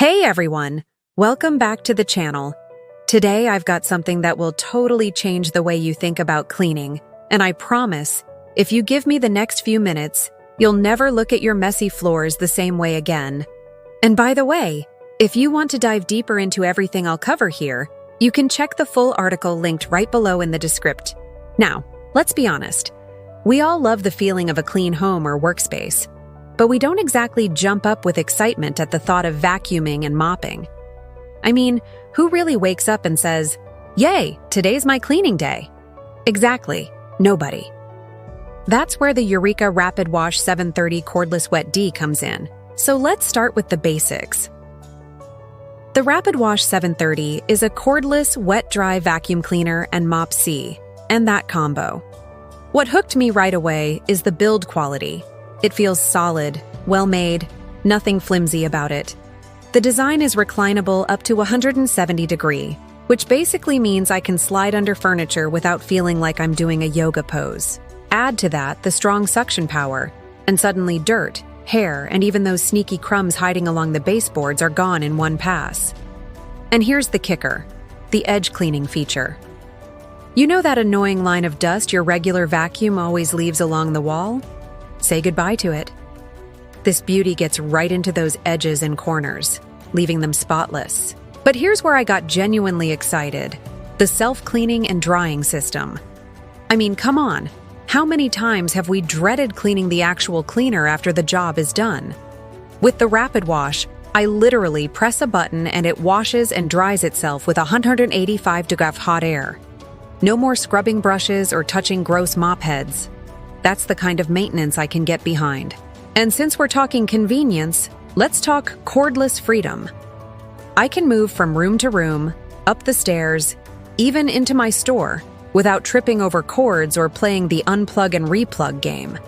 Hey everyone! Welcome back to the channel. Today I've got something that will totally change the way you think about cleaning, and I promise, if you give me the next few minutes, you'll never look at your messy floors the same way again. And by the way, if you want to dive deeper into everything I'll cover here, you can check the full article linked right below in the description. Now, let's be honest. We all love the feeling of a clean home or workspace, but we don't exactly jump up with excitement at the thought of vacuuming and mopping. I mean, who really wakes up and says, "Yay, today's my cleaning day"? Exactly, nobody. That's where the Eureka RapidWash 730 Cordless Wet D comes in. So let's start with the basics. The RapidWash 730 is a cordless wet-dry vacuum cleaner and mop C, and that combo. What hooked me right away is the build quality. It feels solid, well-made, nothing flimsy about it. The design is reclinable up to 170 degrees, which basically means I can slide under furniture without feeling like I'm doing a yoga pose. Add to that the strong suction power, and suddenly dirt, hair, and even those sneaky crumbs hiding along the baseboards are gone in one pass. And here's the kicker, the edge cleaning feature. You know that annoying line of dust your regular vacuum always leaves along the wall? Say goodbye to it. This beauty gets right into those edges and corners, leaving them spotless. But here's where I got genuinely excited, the self-cleaning and drying system. I mean, come on. How many times have we dreaded cleaning the actual cleaner after the job is done? With the RapidWash, I literally press a button and it washes and dries itself with 185-degree hot air. No more scrubbing brushes or touching gross mop heads. That's the kind of maintenance I can get behind. And since we're talking convenience, let's talk cordless freedom. I can move from room to room, up the stairs, even into my store, without tripping over cords or playing the unplug and replug game.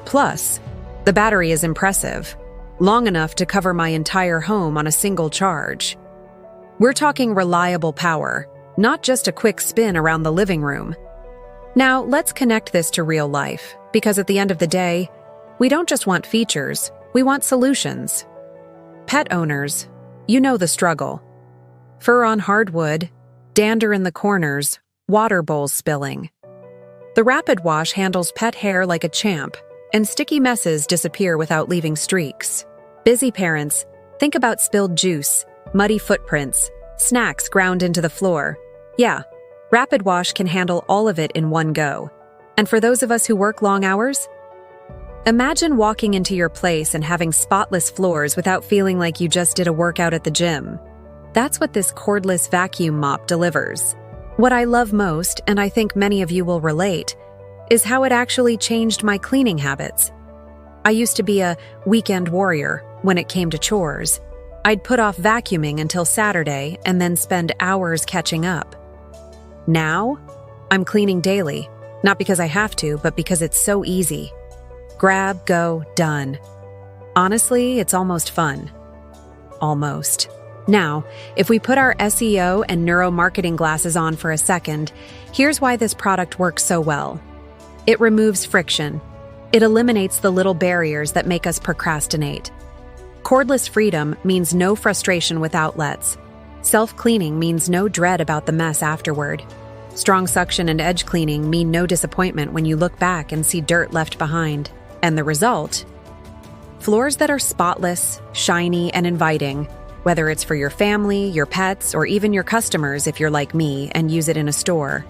Plus, the battery is impressive, long enough to cover my entire home on a single charge. We're talking reliable power, not just a quick spin around the living room. Now, let's connect this to real life, because at the end of the day, we don't just want features, we want solutions. Pet owners, you know the struggle. Fur on hardwood, dander in the corners, water bowls spilling. The RapidWash handles pet hair like a champ, and sticky messes disappear without leaving streaks. Busy parents, think about spilled juice, muddy footprints, snacks ground into the floor. Yeah, RapidWash can handle all of it in one go. And for those of us who work long hours, imagine walking into your place and having spotless floors without feeling like you just did a workout at the gym. That's what this cordless vacuum mop delivers. What I love most, and I think many of you will relate, is how it actually changed my cleaning habits. I used to be a weekend warrior when it came to chores. I'd put off vacuuming until Saturday and then spend hours catching up. Now, I'm cleaning daily, not because I have to, but because it's so easy. Grab, go, done. Honestly, it's almost fun. Almost. Now, if we put our SEO and neuromarketing glasses on for a second, here's why this product works so well. It removes friction. It eliminates the little barriers that make us procrastinate. Cordless freedom means no frustration with outlets. Self-cleaning means no dread about the mess afterward. Strong suction and edge cleaning mean no disappointment when you look back and see dirt left behind. And the result? Floors that are spotless, shiny, and inviting, whether it's for your family, your pets, or even your customers if you're like me and use it in a store.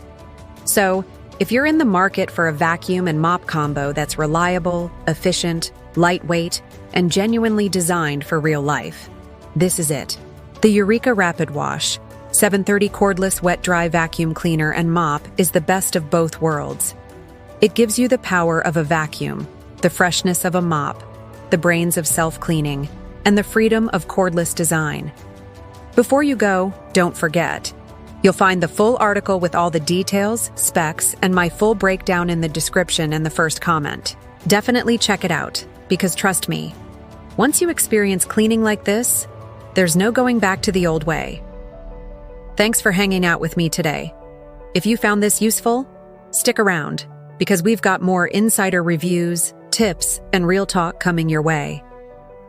So, if you're in the market for a vacuum and mop combo that's reliable, efficient, lightweight, and genuinely designed for real life, this is it. The Eureka RapidWash 730 Cordless Wet-Dry Vacuum Cleaner and Mop is the best of both worlds. It gives you the power of a vacuum, the freshness of a mop, the brains of self-cleaning, and the freedom of cordless design. Before you go, don't forget. You'll find the full article with all the details, specs, and my full breakdown in the description and the first comment. Definitely check it out, because trust me, once you experience cleaning like this, there's no going back to the old way. Thanks for hanging out with me today. If you found this useful, stick around, because we've got more insider reviews, tips, and real talk coming your way.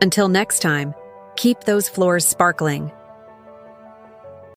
Until next time, Keep those floors sparkling.